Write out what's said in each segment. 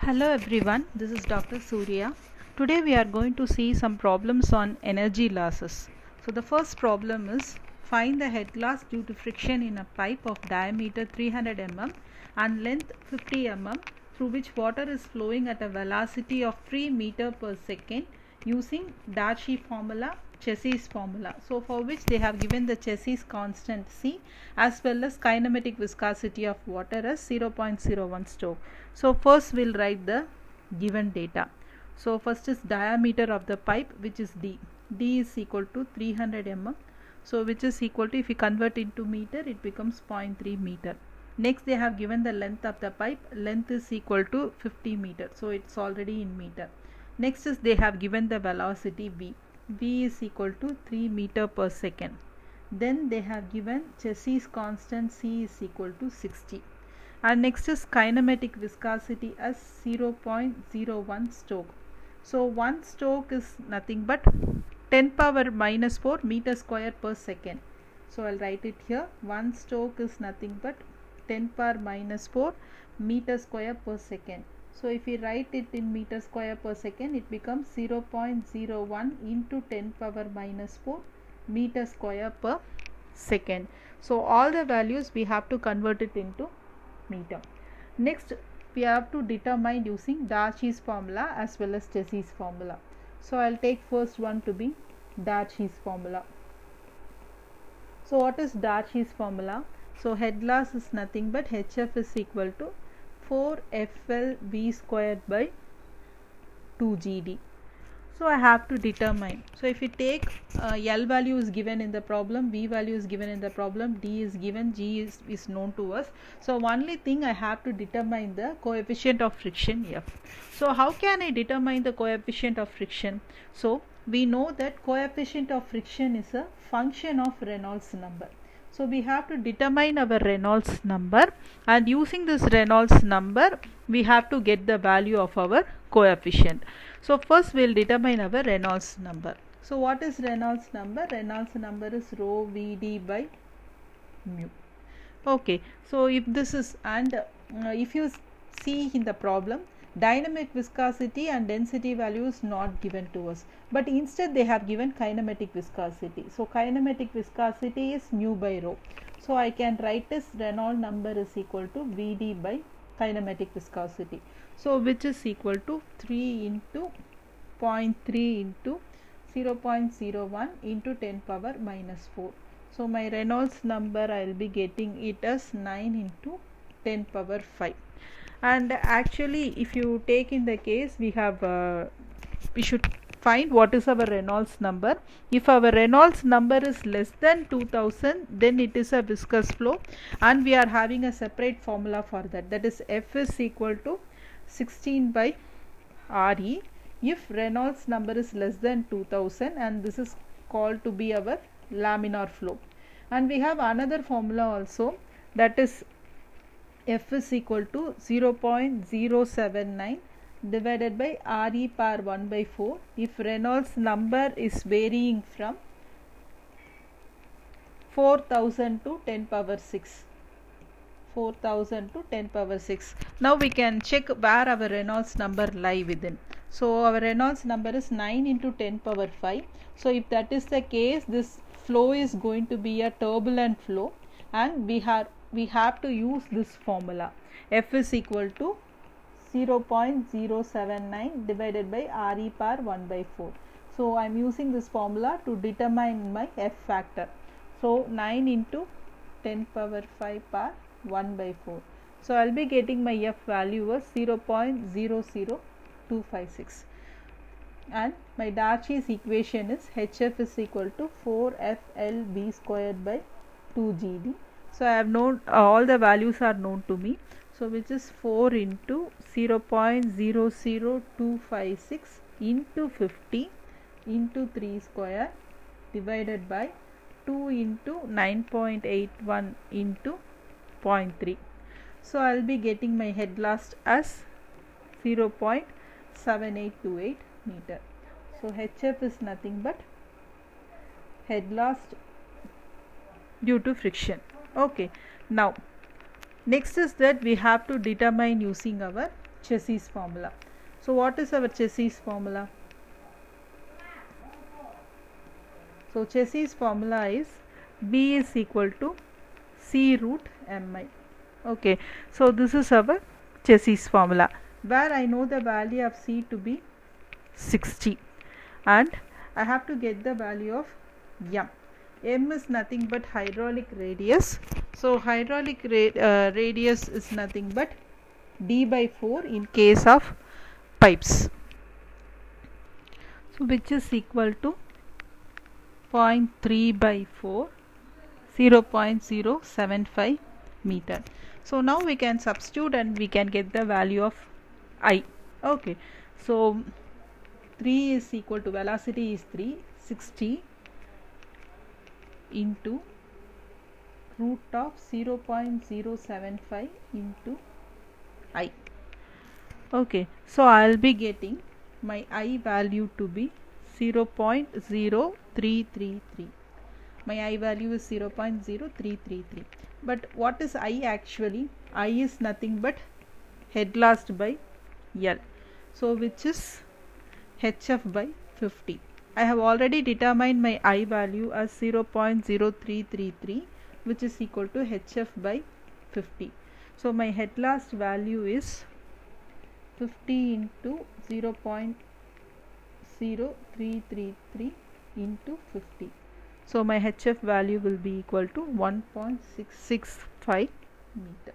Hello everyone, this is Dr. Surya. Today we are going to see some problems on energy losses. So the first problem is find the head loss due to friction in a pipe of diameter 300 mm and length 50 mm through which water is flowing at a velocity of 3 meter per second using Darcy formula, Chassis formula. So for which they have given the Chassis constant C as well as kinematic viscosity of water as 0.01 Stoke. So first we'll write the given data. So first is diameter of the pipe, which is D. D is equal to 300 mm. So which is equal to, if we convert into meter, it becomes 0.3 meter. Next they have given the length of the pipe. Length is equal to 50 meter. So it's already in meter. Next is they have given the velocity V. V is equal to 3 meter per second. Then they have given Chassis constant C is equal to 60. And next is kinematic viscosity as 0.01 Stoke. So 1 Stoke is nothing but 10 power minus 4 meter square per second. So I'll write it here. 1 Stoke is nothing but 10 power minus 4 meter square per second. So if we write it in meter square per second, it becomes 0.01 into 10 power minus 4 meter square per second. So all the values we have to convert it into meter. Next we have to determine using Darcy's formula as well as Chassis formula. So I'll take first one to be Darcy's formula. So what is Darcy's formula? So head loss is nothing but HF is equal to 4FLV squared by 2GD. So I have to determine. So if we take L value is given in the problem, V value is given in the problem, D is given, G is known to us. So only thing I have to determine the coefficient of friction F. So how can I determine the coefficient of friction? So we know that coefficient of friction is a function of Reynolds number. So we have to determine our Reynolds number, and using this Reynolds number we have to get the value of our coefficient. So first we will determine our Reynolds number. So what is Reynolds number? Reynolds number is rho Vd by mu. Okay, so if this is, and if you see in the problem, dynamic viscosity and density value is not given to us, but instead they have given kinematic viscosity. So kinematic viscosity is mu by rho. So I can write as Reynolds number is equal to Vd by kinematic viscosity. So which is equal to 3 into 0.3 into 0.01 into 10 power minus 4. So my Reynolds number I will be getting it as 9 into 10 power 5. And actually if you take in the case, we have we should find what is our Reynolds number. If our Reynolds number is less than 2000, then it is a viscous flow, and we are having a separate formula for that. That is F is equal to 16 by Re if Reynolds number is less than 2000, and this is called to be our laminar flow. And we have another formula also, that is F is equal to 0.079 divided by Re power 1 by 4 if Reynolds number is varying from 4000 to 10 power 6. 4000 to 10 power 6. Now we can check where our Reynolds number lie within. So our Reynolds number is 9 into 10 power 5. So if that is the case, this flow is going to be a turbulent flow, and we have to use this formula. F is equal to 0.079 divided by Re power 1 by 4. So I am using this formula to determine my F factor. So 9 into 10 power 5 power 1 by 4. So I will be getting my F value as 0.00256. And my Darcy's equation is HF is equal to 4FLV squared by 2GD. So I have known all the values are known to me. So which is 4 into 0.00256 into 50 into 3 square divided by 2 into 9.81 into 0.3. So I will be getting my head loss as 0.7828 meter. So HF is nothing but head loss due to friction. Okay, now next is that we have to determine using our Chassis formula. So what is our Chassis formula? So Chassis formula is B is equal to C root mi. Okay, so this is our Chassis formula, where I know the value of C to be 60 and I have to get the value of m. M is nothing but hydraulic radius. So hydraulic radius is nothing but d by 4 in case of pipes. So which is equal to 0.3 by 4, 0.075 meter. So now we can substitute and we can get the value of I. Okay, so 3 is equal to, velocity is 360 into root of 0.075 into I. Okay, so I'll be getting my I value to be 0.0333. My I value is 0.0333. But what is I actually? I is nothing but head loss by L. So which is HF by 50. I have already determined my I value as 0.0333, which is equal to HF by 50. So my head loss value is 50 into 0.0333 into 50. So my HF value will be equal to 1.665 meter.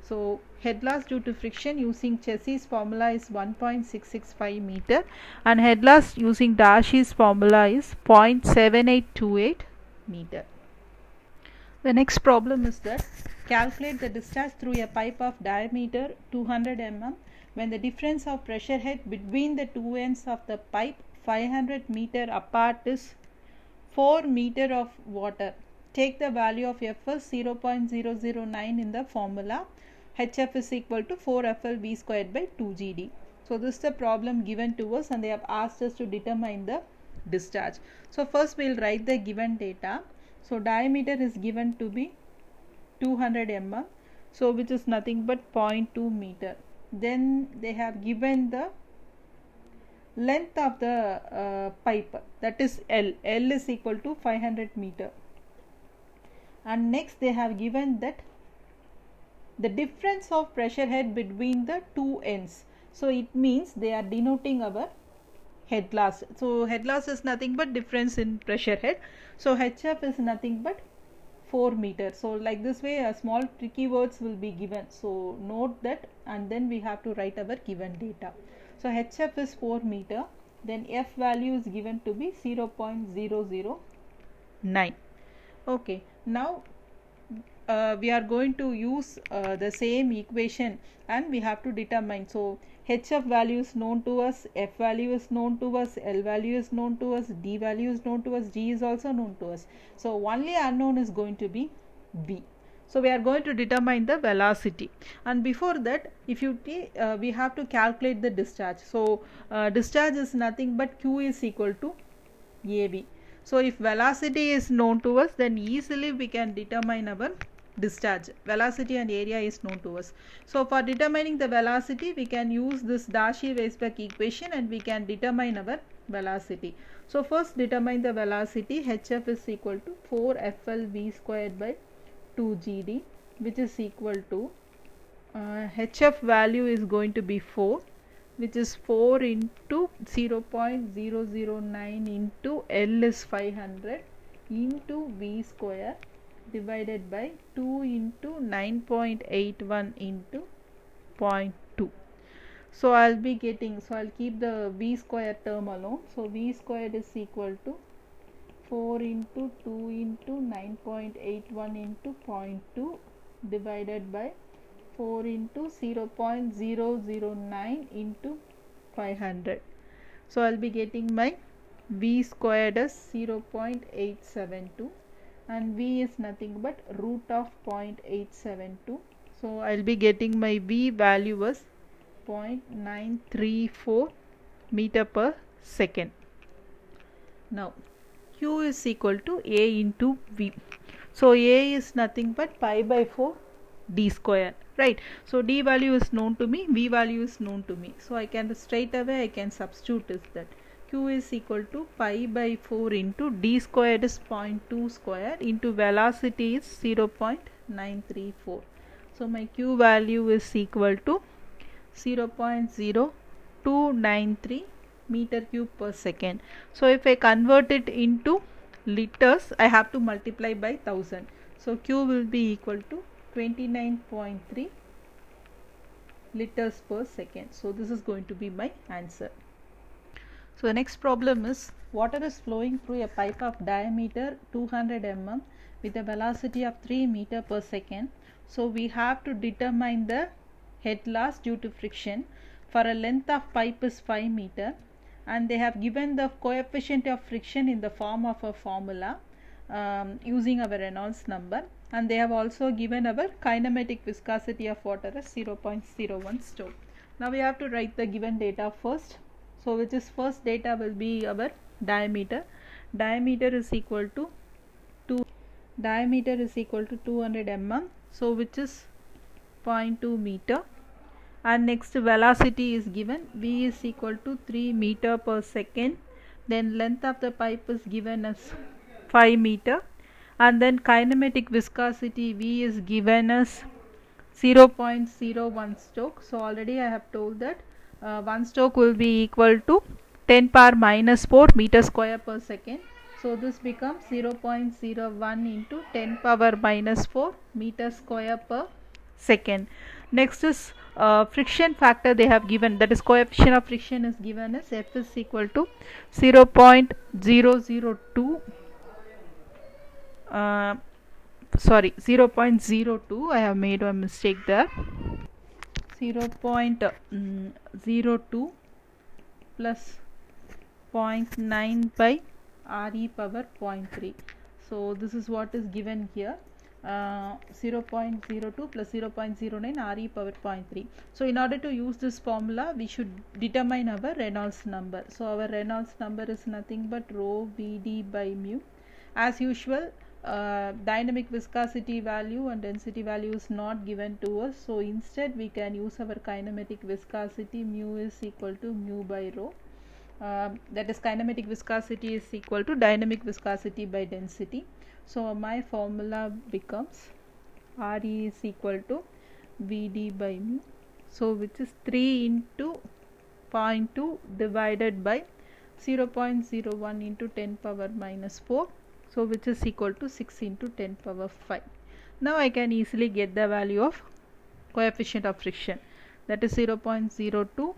So head loss due to friction using Chassis formula is 1.665 meter and head loss using Darcy's formula is 0.7828 meter. The next problem is that calculate the discharge through a pipe of diameter 200 mm when the difference of pressure head between the two ends of the pipe 500 meter apart is 4 meter of water. Take the value of F as 0.009 in the formula. HF is equal to 4FL V squared by 2GD. So this is the problem given to us and they have asked us to determine the discharge. So first we will write the given data. So diameter is given to be 200 mm. So which is nothing but 0.2 meter. Then they have given the length of the pipe, that is L. L is equal to 500 meter. And next they have given that the difference of pressure head between the two ends. So it means they are denoting our head loss. So head loss is nothing but difference in pressure head. So HF is nothing but 4 meter. So like this way a small tricky words will be given. So note that and then we have to write our given data. So HF is 4 meter. Then F value is given to be 0.009. Okay, now we are going to use the same equation and we have to determine. So HF value is known to us, F value is known to us, L value is known to us, D value is known to us, G is also known to us. So only unknown is going to be V. So we are going to determine the velocity, and before that if you we have to calculate the discharge. So discharge is nothing but Q is equal to AV. So if velocity is known to us, then easily we can determine our discharge. Velocity and area is known to us. So for determining the velocity we can use this Darcy-Weisbach equation and we can determine our velocity. So first determine the velocity. HF is equal to 4FL V squared by 2GD, which is equal to HF value is going to be 4, which is 4 into 0.009 into L is 500 into V square divided by 2 into 9.81 into 0.2. So I'll be getting, so I'll keep the V square term alone. So V squared is equal to 4 into 2 into 9.81 into 0.2 divided by 4 into 0.009 into 500. So I'll be getting my V squared as 0.872 and V is nothing but root of 0.872. So I'll be getting my V value as 0.934 meter per second. Now Q is equal to A into V. So A is nothing but pi by 4 D square. right? So d value is known to me, v value is known to me, so I can straight away I can substitute is that q is equal to pi by 4 into d squared is 0.2 square into velocity is 0.934. So my q value is equal to 0.0293 meter cube per second. So if I convert it into liters, I have to multiply by 1000. So q will be equal to 29.3 liters per second. So this is going to be my answer. So the next problem is, water is flowing through a pipe of diameter 200 mm with a velocity of 3 meter per second. So we have to determine the head loss due to friction for a length of pipe is 5 meter, and they have given the coefficient of friction in the form of a formula using our Reynolds number, and they have also given our kinematic viscosity of water as 0.01 stoke. Now we have to write the given data first. So which is first data will be our diameter. Diameter is equal to 200 mm, so which is 0.2 meter, and next velocity is given, v is equal to 3 meter per second, then length of the pipe is given as 5 meter, and then kinematic viscosity v is given as 0.01 stoke. So already I have told that 1 stoke will be equal to 10 power minus 4 meter square per second. So this becomes 0.01 into 10 power minus 4 meter square per second. Next is friction factor they have given, that is coefficient of friction is given as f is equal to 0.002 0.02, I have made a mistake there. 0.02 plus 0.9 by re power 0.3. So this is what is given here, 0.02 plus 0.09 re power 0.3. So in order to use this formula, we should determine our Reynolds number. So our Reynolds number is nothing but rho Vd by mu. As usual, dynamic viscosity value and density value is not given to us, so instead we can use our kinematic viscosity. Mu is equal to mu by rho, that is kinematic viscosity is equal to dynamic viscosity by density. So my formula becomes Re is equal to Vd by mu, so which is 3 into 0.2 divided by 0.01 into 10 power minus 4, so which is equal to 6 into 10 power 5. Now I can easily get the value of coefficient of friction, that is 0.02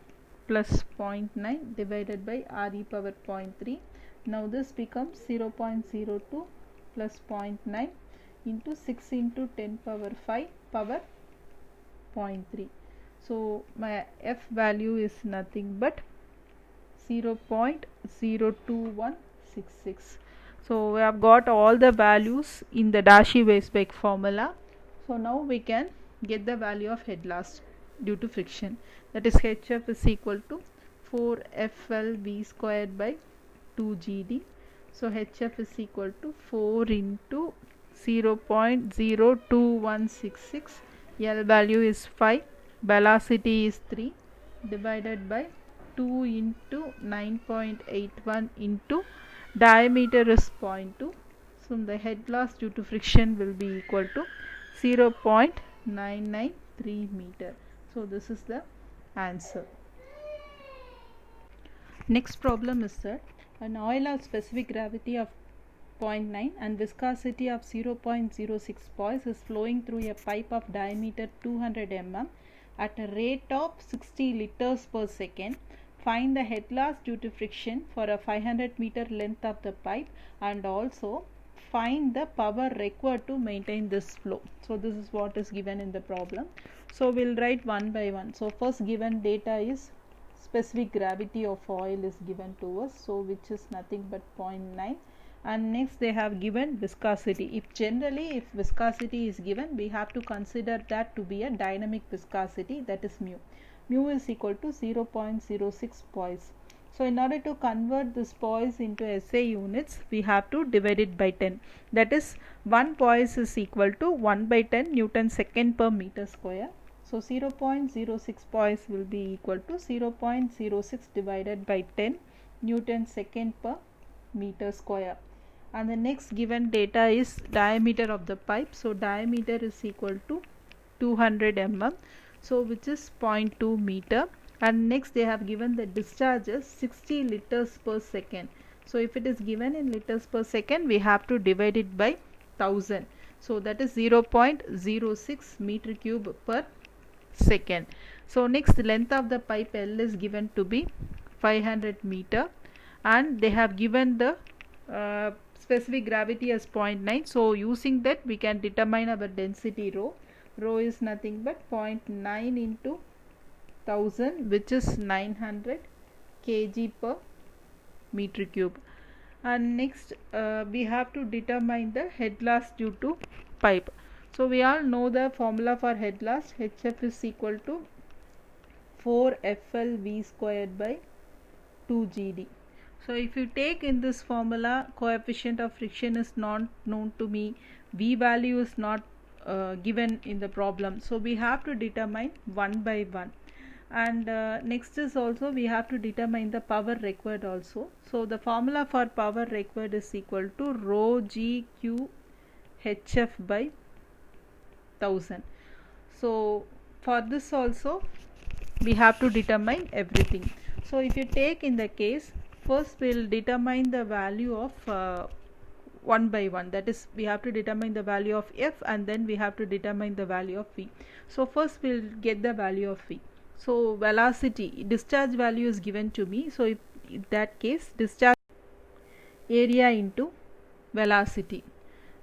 plus 0.9 divided by re power 0.3. Now this becomes 0.02 plus 0.9 into 6 into 10 power 5 power 0.3. So my f value is nothing but 0.02166. So we have got all the values in the Darcy-Weisbach formula. So now we can get the value of head loss due to friction, that is hf is equal to 4FLV squared by 2GD. So hf is equal to 4 into 0.02166, L value is 5, velocity is 3 divided by 2 into 9.81 into diameter is 0.2. So the head loss due to friction will be equal to 0.993 meter. So this is the answer. Next problem is that an oil of specific gravity of 0.9 and viscosity of 0.06 poise is flowing through a pipe of diameter 200 mm at a rate of 60 liters per second. Find the head loss due to friction for a 500 meter length of the pipe, and also find the power required to maintain this flow. So this is what is given in the problem. So we'll write one by one. So first given data is specific gravity of oil is given to us, so which is nothing but 0.9, and next they have given viscosity. If viscosity is given, we have to consider that to be a dynamic viscosity, that is mu. Mu is equal to 0.06 poise. So in order to convert this poise into SI units, we have to divide it by 10. That is 1 poise is equal to 1 by 10 Newton second per meter square. So 0.06 poise will be equal to 0.06 divided by 10 Newton second per meter square. And the next given data is diameter of the pipe. So diameter is equal to 200 mm, so which is 0.2 meter. And next they have given the discharges 60 liters per second. So if it is given in liters per second, we have to divide it by 1000. So that is 0.06 meter cube per second. So next, length of the pipe L is given to be 500 meter, and they have given the specific gravity as 0.9. So using that we can determine our density rho. Rho is nothing but 0.9 into 1000, which is 900 kg per meter cube. And next we have to determine the head loss due to pipe. So we all know the formula for head loss. HF is equal to 4FLV squared by 2GD. So if you take in this formula, coefficient of friction is not known to me, V value is not given in the problem, so we have to determine one by one. And next is also we have to determine the power required also. So the formula for power required is equal to rho G Q HF by 1000. So for this also we have to determine everything. So if you take in the case, first we will determine the value of one by one, that is we have to determine the value of F, and then we have to determine the value of V. So first we will get the value of V. So velocity, discharge value is given to me, so if in that case discharge area into velocity.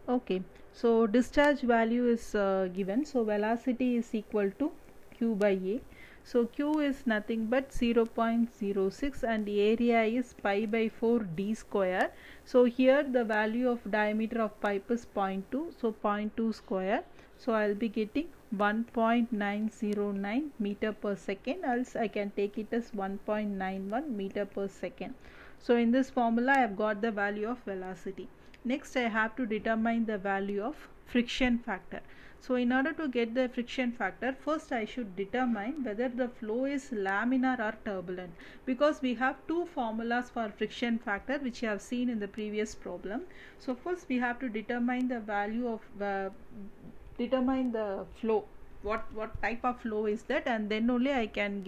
Okay, so discharge value is given, so velocity is equal to Q by A. So Q is nothing but 0.06 and area is pi by 4 d square. So here the value of diameter of pipe is 0.2, so 0.2 square. So I will be getting 1.909 meter per second, else I can take it as 1.91 meter per second. So in this formula I have got the value of velocity. Next I have to determine the value of friction factor. So in order to get the friction factor, first I should determine whether the flow is laminar or turbulent, because we have two formulas for friction factor which you have seen in the previous problem. So first we have to determine the value of determine the flow, what type of flow is that, and then only I can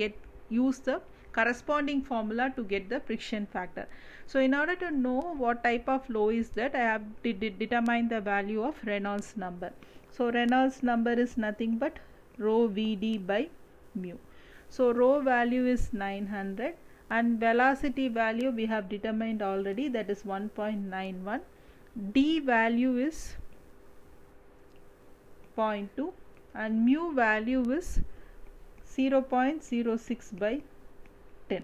use the corresponding formula to get the friction factor. So in order to know what type of flow is that, I have to determine the value of Reynolds number. So Reynolds number is nothing but rho Vd by mu. So rho value is 900 and velocity value we have determined already, that is 1.91. D value is 0.2 and mu value is 0.06 by 10.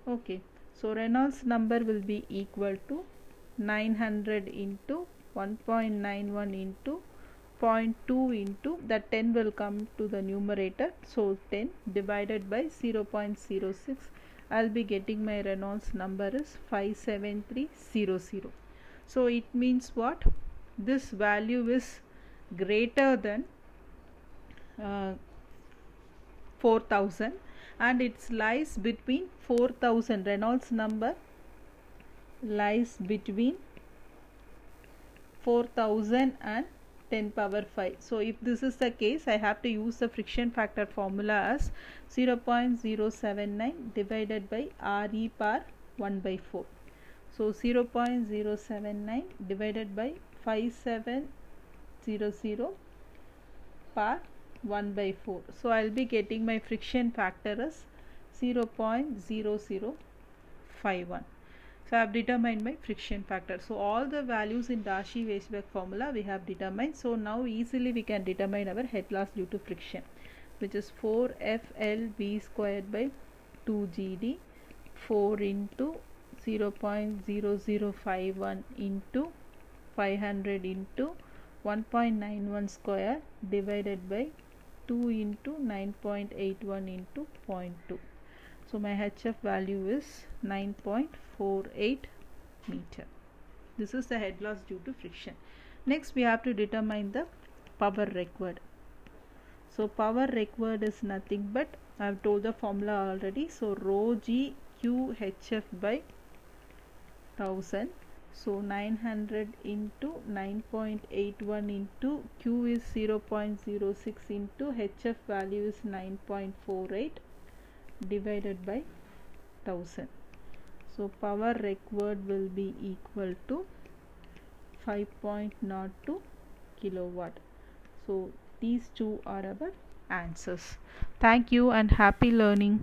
Okay, so Reynolds number will be equal to 900 into 1.91 into 0.2 into that 10 will come to the numerator, so 10 divided by 0.06. I'll be getting my Reynolds number is 57300. So it means what? This value is greater than 4000 and it lies between 4000. Reynolds number lies between 4000 and 10 power 5. So if this is the case, I have to use the friction factor formula as 0.079 divided by Re power 1 by 4. So 0.079 divided by 5700 power 1 by 4. So I will be getting my friction factor as 0.0051. So I have determined my friction factor. So all the values in Darcy-Weisbach formula we have determined. So now easily we can determine our head loss due to friction, which is 4FLV squared by 2GD, 4 into 0.0051 into 500 into 1.91 square divided by 2 into 9.81 into 0.2. So my HF value is 9.48 meter. This is the head loss due to friction. Next we have to determine the power required. So power required is nothing but, I have told the formula already, so rho G Q HF by 1000. So 900 into 9.81 into Q is 0.06 into HF value is 9.48 divided by 1000. So power required will be equal to 5.02 kilowatt. So these two are our answers. Thank you and happy learning.